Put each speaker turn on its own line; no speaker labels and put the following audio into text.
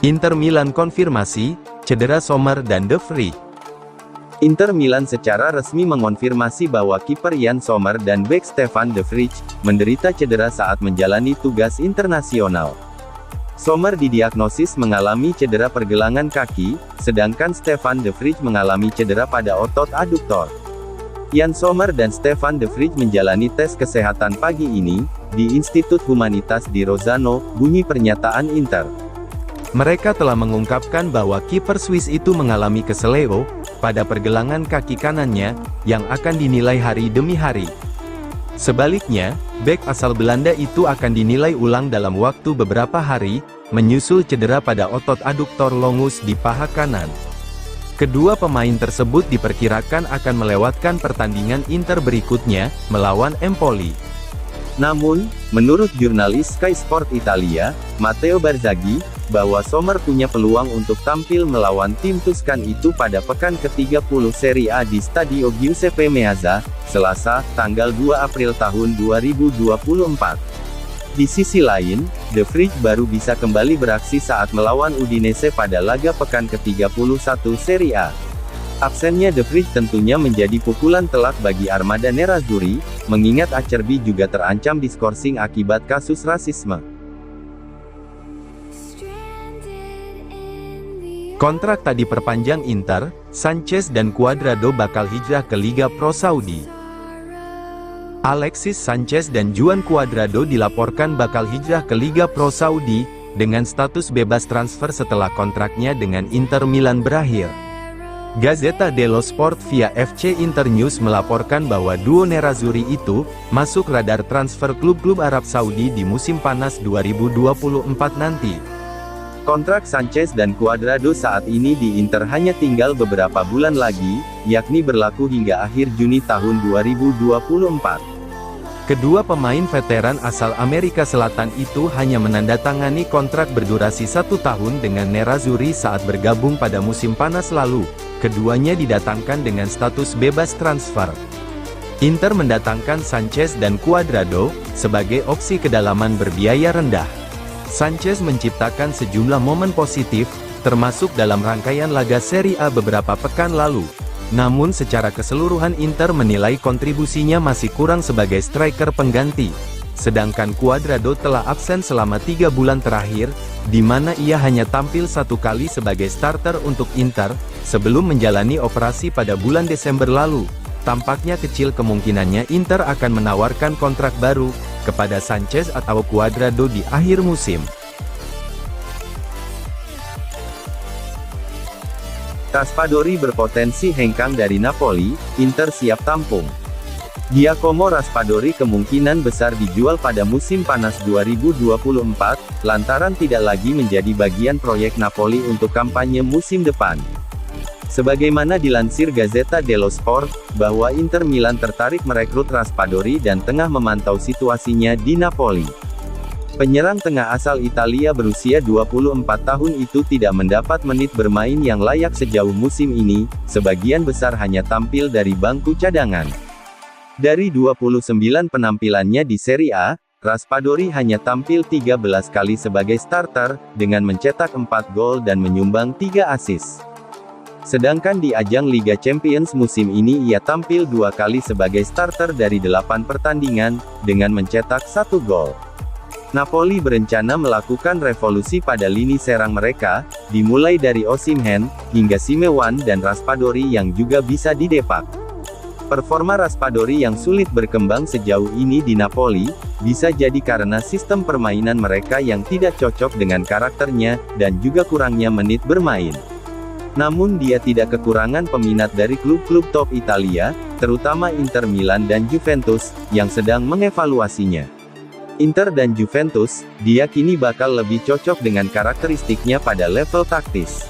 Inter Milan konfirmasi, cedera Sommer dan De Vrij. Inter Milan secara resmi mengonfirmasi bahwa kiper Yann Sommer dan bek Stefan De Vrij menderita cedera saat menjalani tugas internasional. Sommer didiagnosis mengalami cedera pergelangan kaki, sedangkan Stefan De Vrij mengalami cedera pada otot aduktor. Yann Sommer dan Stefan De Vrij menjalani tes kesehatan pagi ini, di Institut Humanitas di Rozzano, bunyi pernyataan Inter. Mereka telah mengungkapkan bahwa kiper Swiss itu mengalami keseleo pada pergelangan kaki kanannya, yang akan dinilai hari demi hari. Sebaliknya, bek asal Belanda itu akan dinilai ulang dalam waktu beberapa hari, menyusul cedera pada otot aduktor longus di paha kanan. Kedua pemain tersebut diperkirakan akan melewatkan pertandingan Inter berikutnya, melawan Empoli. Namun, menurut jurnalis Sky Sport Italia, Matteo Barzaghi, bahwa Sommer punya peluang untuk tampil melawan tim Tuscan itu pada pekan ke-30 Serie A di Stadio Giuseppe Meazza, Selasa, tanggal 2 April tahun 2024. Di sisi lain, De Vrij baru bisa kembali beraksi saat melawan Udinese pada laga pekan ke-31 Serie A. Absennya De Vrij tentunya menjadi pukulan telak bagi armada Nerazzurri, mengingat Acerbi juga terancam diskorsing akibat kasus rasisme. Kontrak tak diperpanjang Inter, Sanchez dan Cuadrado bakal hijrah ke Liga Pro Saudi. Alexis Sanchez dan Juan Cuadrado dilaporkan bakal hijrah ke Liga Pro Saudi, dengan status bebas transfer setelah kontraknya dengan Inter Milan berakhir. Gazzetta dello Sport via FC Internews melaporkan bahwa duo Nerazzurri itu masuk radar transfer klub-klub Arab Saudi di musim panas 2024 nanti. Kontrak Sanchez dan Cuadrado saat ini di Inter hanya tinggal beberapa bulan lagi, yakni berlaku hingga akhir Juni tahun 2024. Kedua pemain veteran asal Amerika Selatan itu hanya menandatangani kontrak berdurasi 1 tahun dengan Nerazzurri saat bergabung pada musim panas lalu. Keduanya didatangkan dengan status bebas transfer. Inter mendatangkan Sanchez dan Cuadrado sebagai opsi kedalaman berbiaya rendah. Sanchez menciptakan sejumlah momen positif, termasuk dalam rangkaian laga Serie A beberapa pekan lalu. Namun secara keseluruhan Inter menilai kontribusinya masih kurang sebagai striker pengganti. Sedangkan Cuadrado telah absen selama 3 bulan terakhir, di mana ia hanya tampil 1 kali sebagai starter untuk Inter, sebelum menjalani operasi pada bulan Desember lalu. Tampaknya kecil kemungkinannya Inter akan menawarkan kontrak baru kepada Sanchez atau Cuadrado di akhir musim. Raspadori berpotensi hengkang dari Napoli, Inter siap tampung. Giacomo Raspadori kemungkinan besar dijual pada musim panas 2024, lantaran tidak lagi menjadi bagian proyek Napoli untuk kampanye musim depan. Sebagaimana dilansir Gazzetta dello Sport, bahwa Inter Milan tertarik merekrut Raspadori dan tengah memantau situasinya di Napoli. Penyerang tengah asal Italia berusia 24 tahun itu tidak mendapat menit bermain yang layak sejauh musim ini, sebagian besar hanya tampil dari bangku cadangan. Dari 29 penampilannya di Serie A, Raspadori hanya tampil 13 kali sebagai starter, dengan mencetak 4 gol dan menyumbang 3 assist. Sedangkan di ajang Liga Champions musim ini ia tampil 2 kali sebagai starter dari 8 pertandingan, dengan mencetak 1 gol. Napoli berencana melakukan revolusi pada lini serang mereka, dimulai dari Osimhen, hingga Simeone dan Raspadori yang juga bisa didepak. Performa Raspadori yang sulit berkembang sejauh ini di Napoli, bisa jadi karena sistem permainan mereka yang tidak cocok dengan karakternya, dan juga kurangnya menit bermain. Namun dia tidak kekurangan peminat dari klub-klub top Italia, terutama Inter Milan dan Juventus, yang sedang mengevaluasinya. Inter dan Juventus, diyakini bakal lebih cocok dengan karakteristiknya pada level taktis.